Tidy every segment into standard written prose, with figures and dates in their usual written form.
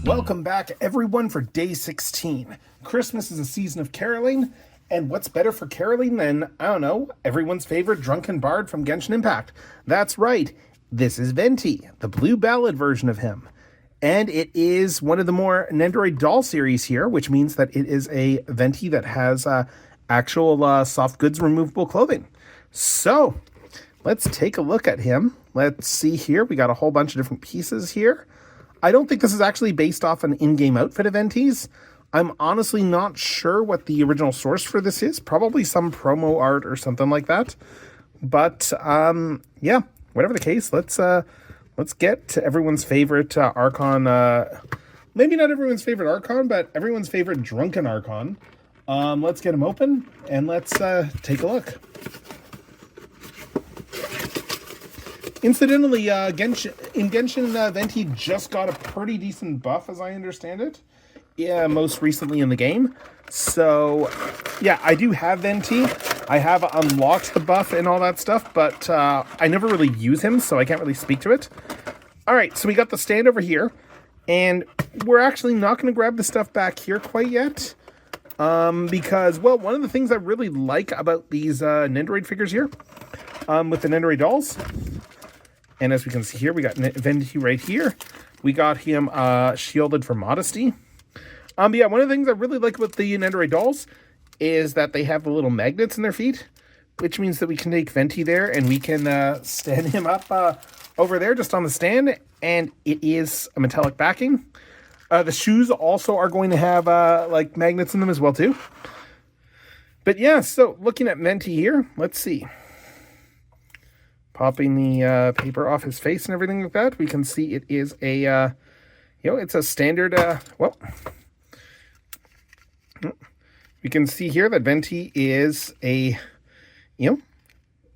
Welcome back, everyone, for day 16. Christmas is a season of caroling, and what's better for caroling than, I don't know, everyone's favorite drunken bard from Genshin Impact? That's right, this is Venti, the blue ballad version of him. And it is one of the more Nendoroid doll series here, which means that it is a Venti that has actual soft goods removable clothing. So, let's take a look at him. Let's see here, we got a whole bunch of different pieces here. I don't think this is actually based off an in-game outfit of Venti's. I'm honestly not sure what the original source for this is. Probably some promo art or something like that. But, yeah, whatever the case, let's get to everyone's favorite Archon. Maybe not everyone's favorite Archon, but everyone's favorite drunken Archon. Let's get him open, and let's take a look. Incidentally, Genshin, Venti just got a pretty decent buff, as I understand it. Yeah, most recently in the game. So, yeah, I do have Venti. I have unlocked the buff and all that stuff, but I never really use him, so I can't really speak to it. All right, so we got the stand over here, and we're actually not going to grab the stuff back here quite yet, because, well, one of the things I really like about these Nendoroid figures here, with the Nendoroid dolls. And as we can see here, we got Venti right here. We got him shielded for modesty. Yeah, one of the things I really like about the Nendoroid dolls is that they have the little magnets in their feet, which means that we can take Venti there and we can stand him up over there just on the stand. And it is a metallic backing. The shoes also are going to have like magnets in them as well too. But yeah, so looking at Venti here, let's see. Popping the paper off his face and everything like that, we can see it is a, it's a standard, we can see here that Venti is a,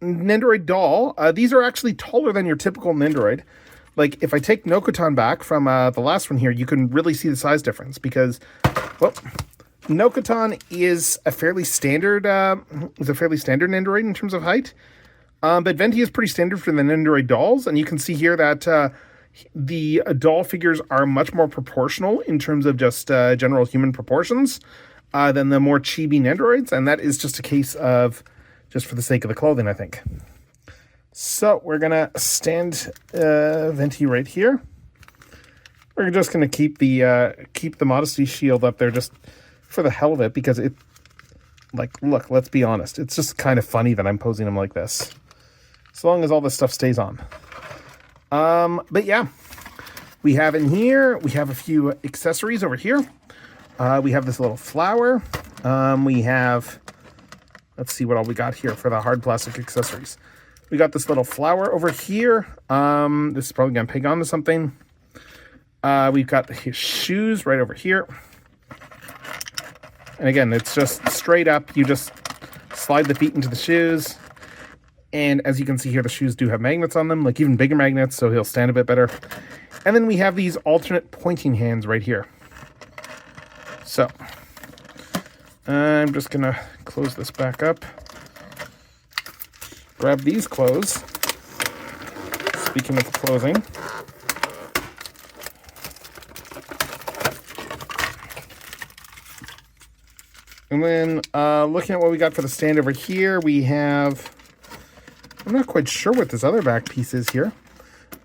Nendoroid doll. These are actually taller than your typical Nendoroid. Like, if I take Nokotan back from the last one here, you can really see the size difference because, well, Nokotan is a fairly standard, Nendoroid in terms of height. But Venti is pretty standard for the Nendoroid dolls, and you can see here that the doll figures are much more proportional in terms of just general human proportions than the more chibi Nendoroids, and that is just a case of just for the sake of the clothing, I think. So we're gonna stand Venti right here. We're just gonna keep the modesty shield up there just for the hell of it because it, like, look, let's be honest, it's just kind of funny that I'm posing him like this. As long as all this stuff stays on. But yeah, we have in here, we have a few accessories over here. We have this little flower. We have, let's see what all we got here for the hard plastic accessories. We got this little flower over here. This is probably going to peg onto something. We've got his shoes right over here. And again, it's just straight up. You just slide the feet into the shoes. And as you can see here, the shoes do have magnets on them, like even bigger magnets, so he'll stand a bit better. And then we have these alternate pointing hands right here. So, I'm just going to close this back up. Grab these clothes. Speaking of clothing. And then, looking at what we got for the stand over here, we have... I'm not quite sure what this other back piece is here.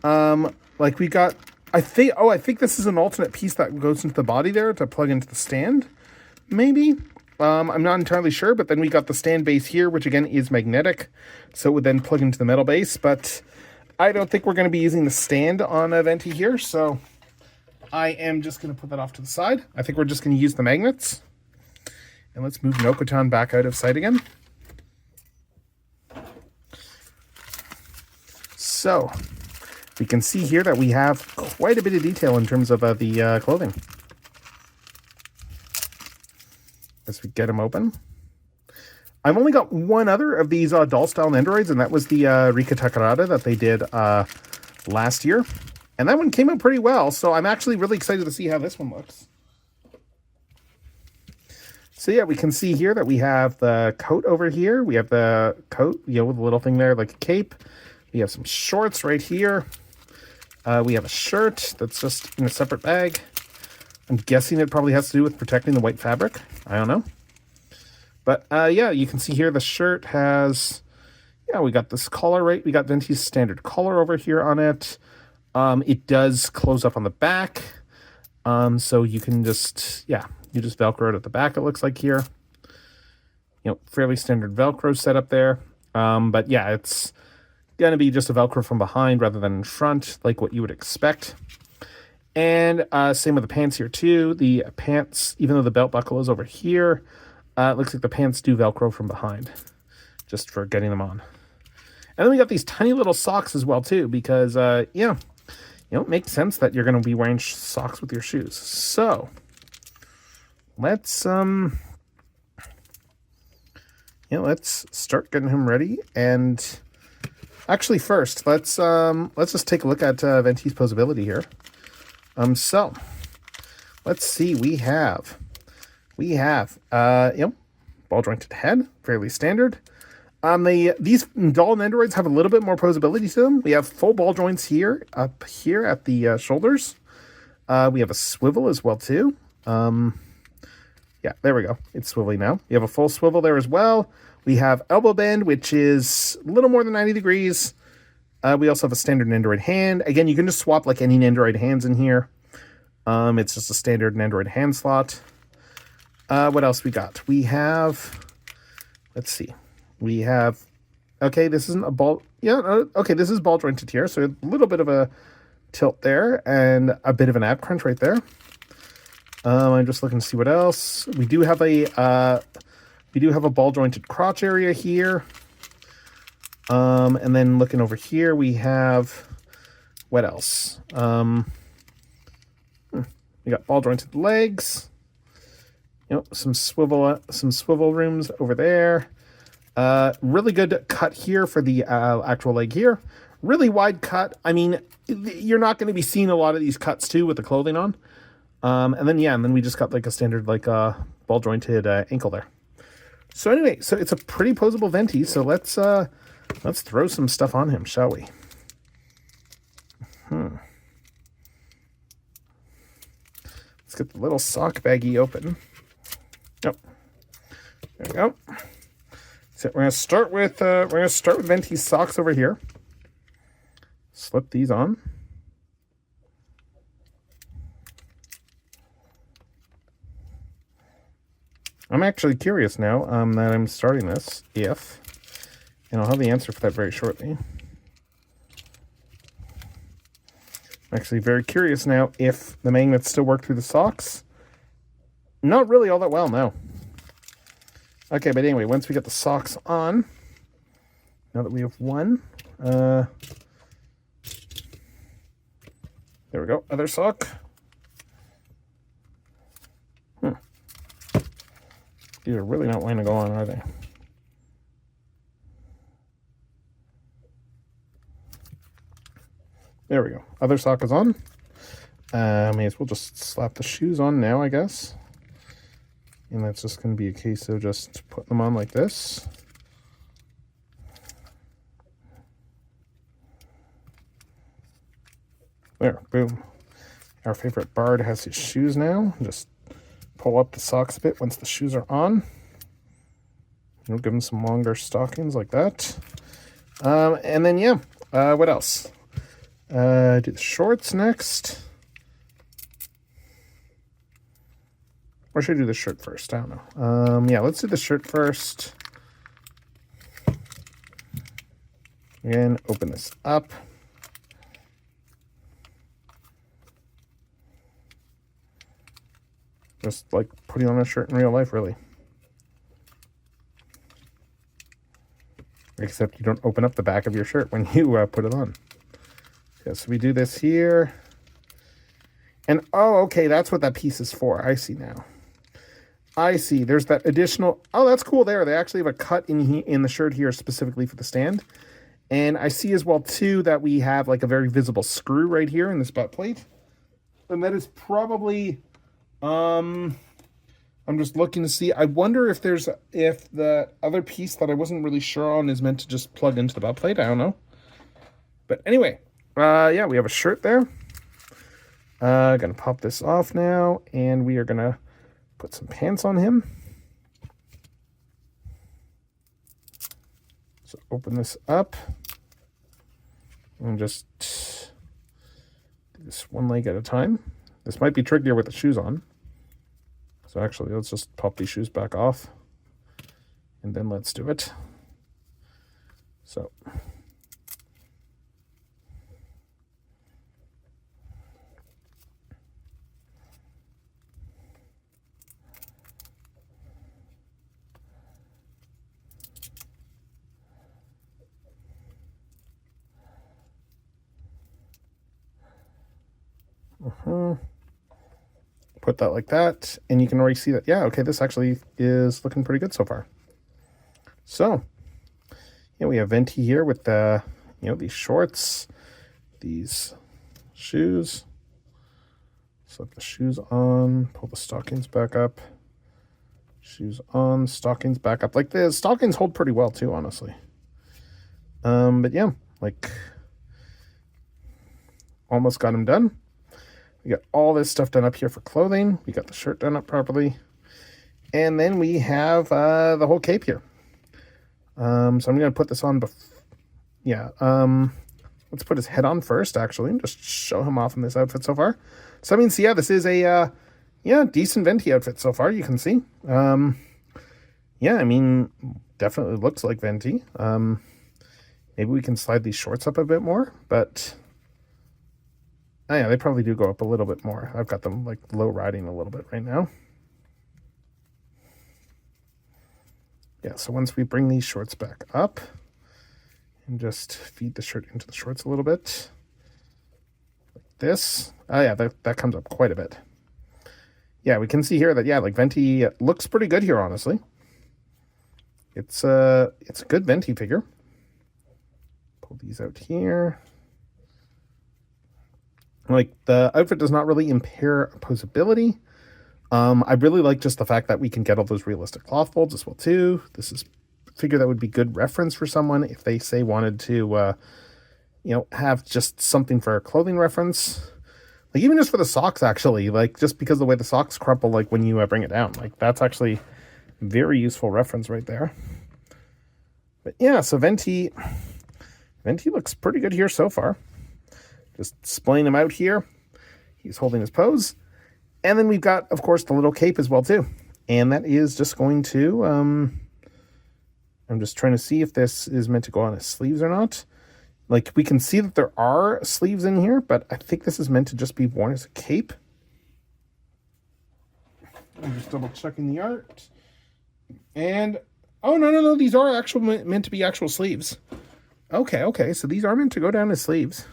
Like we got, I think this is an alternate piece that goes into the body there to plug into the stand. Maybe. I'm not entirely sure, but then we got the stand base here, which again is magnetic. So it would then plug into the metal base, but I don't think we're going to be using the stand on Venti here. So I am just going to put that off to the side. I think we're just going to use the magnets. And let's move Nokotan back out of sight again. So, we can see here that we have quite a bit of detail in terms of the clothing. As we get them open. I've only got one other of these doll-style Nendoroids, and that was the Rika Takarada that they did last year. And that one came out pretty well, so I'm actually really excited to see how this one looks. So yeah, we can see here that we have the coat over here. We have the coat, with a little thing there like a cape. We We have some shorts right here. We have a shirt that's just in a separate bag. I'm guessing it probably has to do with protecting the white fabric. I don't know. But yeah, you can see here the shirt has, yeah, we got this collar, right? We got Venti's standard collar over here on it. It does close up on the back. So you can just, yeah, you just Velcro it at the back, it looks like here. You know, fairly standard Velcro setup there. But yeah, it's going to be just a Velcro from behind rather than in front, like what you would expect. And same with the pants here too. The pants, even though the belt buckle is over here, it looks like the pants do Velcro from behind, just for getting them on. And then we got these tiny little socks as well too, because yeah, you know, it makes sense that you're going to be wearing socks with your shoes. So let's let's start getting him ready. And actually, first, let's just take a look at Venti's posability here. So let's see. We have you know, ball jointed head, fairly standard. These doll Nendoroids have a little bit more posability to them. We have full ball joints here, up here at the shoulders. We have a swivel as well too. Yeah, there we go. It's swiveling now. We have a full swivel there as well. We have elbow bend, which is a little more than 90 degrees. We also have a standard Nendoroid hand. Again, you can just swap like any Nendoroid hands in here. It's just a standard Nendoroid hand slot. What else we got? We have, let's see. We have, okay, this isn't a ball. Yeah, okay, this is ball jointed here. So a little bit of a tilt there and a bit of an ab crunch right there. I'm just looking to see what else. We do have a ball jointed crotch area here. And then looking over here, we have, what else? We got ball jointed legs. You know, some swivel rooms over there. Really good cut here for the actual leg here. Really wide cut. I mean, you're not going to be seeing a lot of these cuts too with the clothing on. And then we just got like a standard like ball jointed ankle there. So anyway, so it's a pretty posable Venti. So let's throw some stuff on him, shall we? Let's get the little sock baggie open. Yep. There we go. So we're gonna start with Venti's socks over here. Slip these on. I'm actually curious now that I'm starting this, and I'll have the answer for that very shortly. I'm actually very curious now if the magnets still work through the socks. Not really all that well, no. Okay, but anyway, once we get the socks on, now that we have one, there we go, other sock. These are really not wanting to go on, are they? There we go. Other sock is on. May as well just slap the shoes on now, I guess. And that's just going to be a case of just putting them on like this. There, boom. Our favorite bard has his shoes now. Just pull up the socks a bit once the shoes are on. We'll give them some longer stockings like that. And then, yeah, what else? Do the shorts next. Or should I do the shirt first? I don't know. Yeah, let's do the shirt first. Again, open this up. Just like putting on a shirt in real life, really. Except you don't open up the back of your shirt when you put it on. Yeah, so we do this here. And, oh, okay, that's what that piece is for. I see now. I see. There's that additional... Oh, that's cool there. They actually have a cut in the shirt here specifically for the stand. And I see as well, too, that we have like a very visible screw right here in this butt plate. And that is probably... I'm just looking to see. I wonder if the other piece that I wasn't really sure on is meant to just plug into the butt plate. I don't know. But anyway, yeah, we have a shirt there. Gonna pop this off now, and we are gonna put some pants on him. So open this up and just do this one leg at a time. This might be trickier with the shoes on. So actually, let's just pop these shoes back off, and then let's do it. So. Put that like that, and you can already see that, yeah, okay, this actually is looking pretty good so far. So, yeah, we have Venti here with the, these shorts, these shoes. Slip the shoes on, pull the stockings back up. Shoes on, stockings back up. Like, the stockings hold pretty well too, honestly. But yeah, like, almost got them done. We got all this stuff done up here for clothing. We got the shirt done up properly. And then we have the whole cape here. So I'm going to put this on. Let's put his head on first, actually, and just show him off in this outfit so far. So, I mean, yeah, this is a, decent Venti outfit so far, you can see. Yeah, I mean, definitely looks like Venti. Maybe we can slide these shorts up a bit more, but... Oh yeah, they probably do go up a little bit more. I've got them like low riding a little bit right now. Yeah, so once we bring these shorts back up and just feed the shirt into the shorts a little bit, like this. Oh yeah, that comes up quite a bit. Yeah, we can see here that, yeah, like Venti looks pretty good here, honestly. It's a good Venti figure. Pull these out here. Like, the outfit does not really impair posability. I really like just the fact that we can get all those realistic cloth folds as well, too. This is a figure that would be good reference for someone if they, say, wanted to, have just something for a clothing reference. Like, even just for the socks, actually. Like, just because the way the socks crumple, like, when you bring it down. Like, that's actually very useful reference right there. But, yeah, so Venti looks pretty good here so far. Just displaying him out here. He's holding his pose. And then we've got, of course, the little cape as well, too. And that is just going to... I'm just trying to see if this is meant to go on his sleeves or not. Like, we can see that there are sleeves in here, but I think this is meant to just be worn as a cape. I'm just double checking the art. And... oh, no. These are meant to be actual sleeves. Okay. So these are meant to go down his sleeves.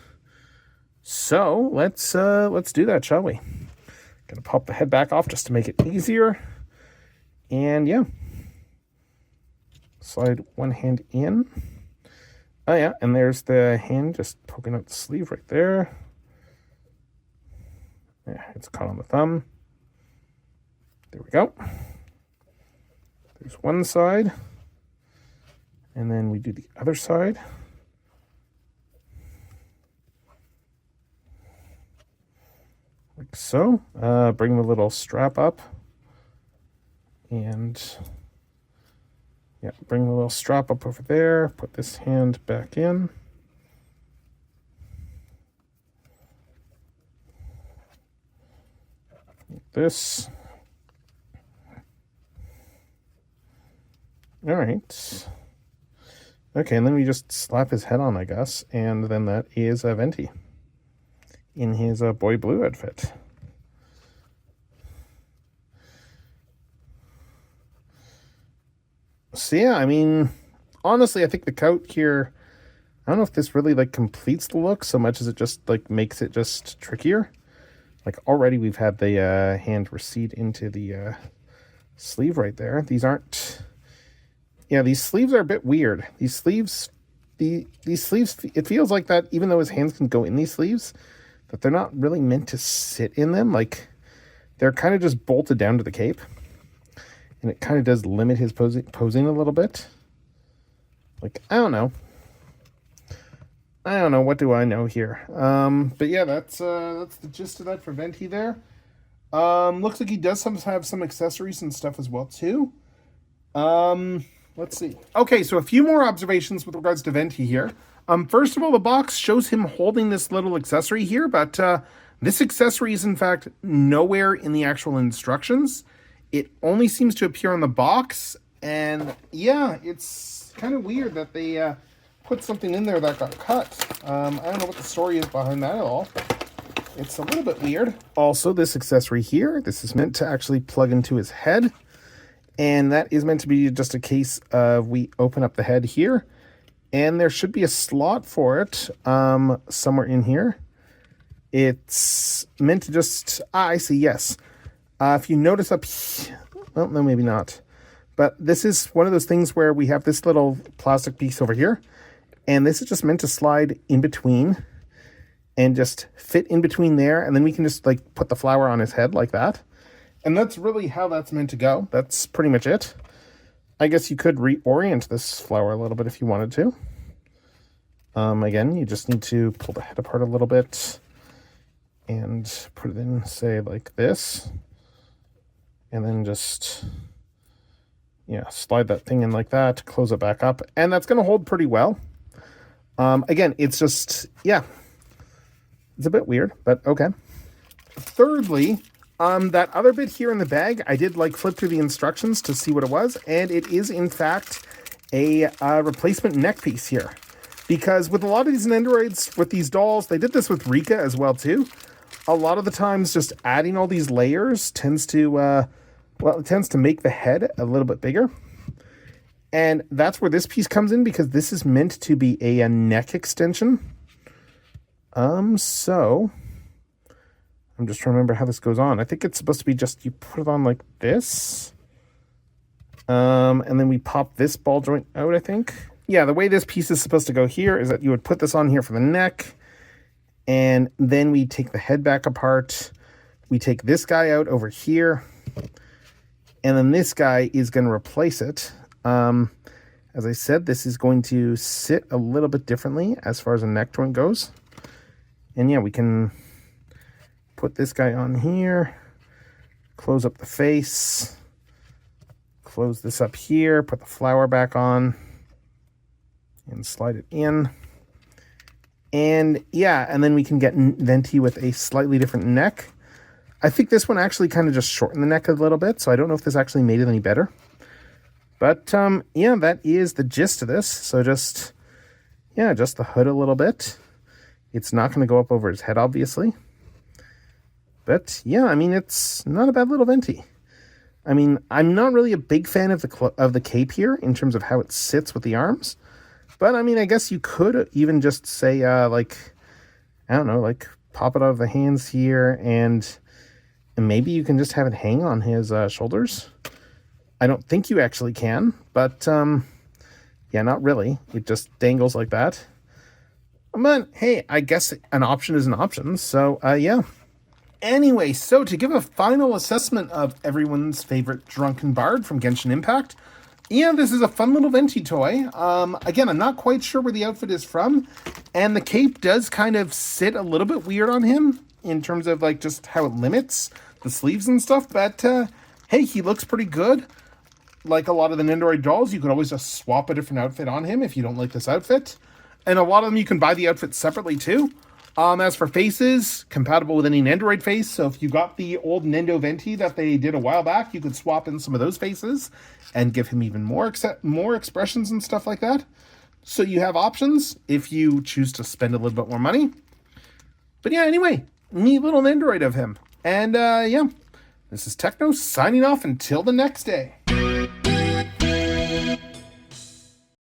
So let's do that, shall we? Gonna pop the head back off just to make it easier. And yeah. Slide one hand in. Oh yeah, and there's the hand just poking out the sleeve right there. Yeah, it's caught on the thumb. There we go. There's one side. And then we do the other side. Like so. Bring the little strap up. And yeah, bring the little strap up over there. Put this hand back in. Like this. All right. Okay, and then we just slap his head on, I guess. And then that is Venti in his boy blue outfit. So yeah, I mean, honestly, I think the coat here, I don't know if this really like completes the look so much as it just like makes it just trickier. Like already we've had the hand recede into the sleeve right there. These aren't, yeah, these sleeves are a bit weird. These sleeves, these sleeves, it feels like that even though his hands can go in these sleeves, that they're not really meant to sit in them. Like they're kind of just bolted down to the cape. And it kind of does limit his posing a little bit. Like, I don't know. I don't know, what do I know here? But yeah, that's the gist of that for Venti there. Looks like he does have some accessories and stuff as well too. Let's see. Okay, so a few more observations with regards to Venti here. First of all, the box shows him holding this little accessory here, but this accessory is in fact nowhere in the actual instructions. It only seems to appear on the box, and yeah, it's kind of weird that they put something in there that got cut. I don't know what the story is behind that at all. It's a little bit weird. Also, this accessory here, this is meant to actually plug into his head, and that is meant to be just a case of we open up the head here, and there should be a slot for it somewhere in here. It's meant to just, I see, yes. If you notice up here, well, no, maybe not. But this is one of those things where we have this little plastic piece over here, and this is just meant to slide in between and just fit in between there, and then we can just like put the flower on his head like that. And that's really how that's meant to go. That's pretty much it. I guess you could reorient this flower a little bit if you wanted to. Again, you just need to pull the head apart a little bit and put it in, say, like this. And then just, yeah, slide that thing in like that, close it back up, and that's going to hold pretty well. Again, it's just, yeah, it's a bit weird, but okay. Thirdly, that other bit here in the bag, I did like flip through the instructions to see what it was, and it is in fact a replacement neck piece here. Because with a lot of these Nendoroids, with these dolls, they did this with Rika as well too. A lot of the times just adding all these layers tends to, well, it tends to make the head a little bit bigger. And that's where this piece comes in, because this is meant to be a neck extension. So I'm just trying to remember how this goes on. I think it's supposed to be just, you put it on like this. And then we pop this ball joint out, I think. Yeah, the way this piece is supposed to go here is that you would put this on here for the neck, and then we take the head back apart. We take this guy out over here, and then this guy is going to replace it. As I said, this is going to sit a little bit differently as far as a neck joint goes. And yeah, we can put this guy on here, close up the face, close this up here, put the flower back on, and slide it in. And yeah, and then we can get Venti with a slightly different neck. I think this one actually kind of just shortened the neck a little bit, so I don't know if this actually made it any better. But yeah, that is the gist of this. So just, yeah, just the hood a little bit. It's not going to go up over his head, obviously. But yeah, I mean, it's not a bad little Venti. I mean, I'm not really a big fan of the cape here in terms of how it sits with the arms. But I mean, I guess you could even just say, like, I don't know, like pop it out of the hands here, and maybe you can just have it hang on his shoulders. I don't think you actually can, but yeah, not really. It just dangles like that. But hey, I guess an option is an option. So yeah. Anyway, so to give a final assessment of everyone's favorite Drunken Bard from Genshin Impact, yeah, this is a fun little Venti toy. Again, I'm not quite sure where the outfit is from, and the cape does kind of sit a little bit weird on him in terms of like just how it limits the sleeves and stuff, but hey, he looks pretty good. Like a lot of the Nendoroid dolls, you could always just swap a different outfit on him if you don't like this outfit. And a lot of them you can buy the outfit separately too. As for faces, compatible with any Nendoroid face. So if you got the old Nendo Venti that they did a while back, you could swap in some of those faces and give him even more expressions and stuff like that. So you have options if you choose to spend a little bit more money. But yeah, anyway, neat little Nendoroid of him. And yeah, this is Techno signing off until the next day.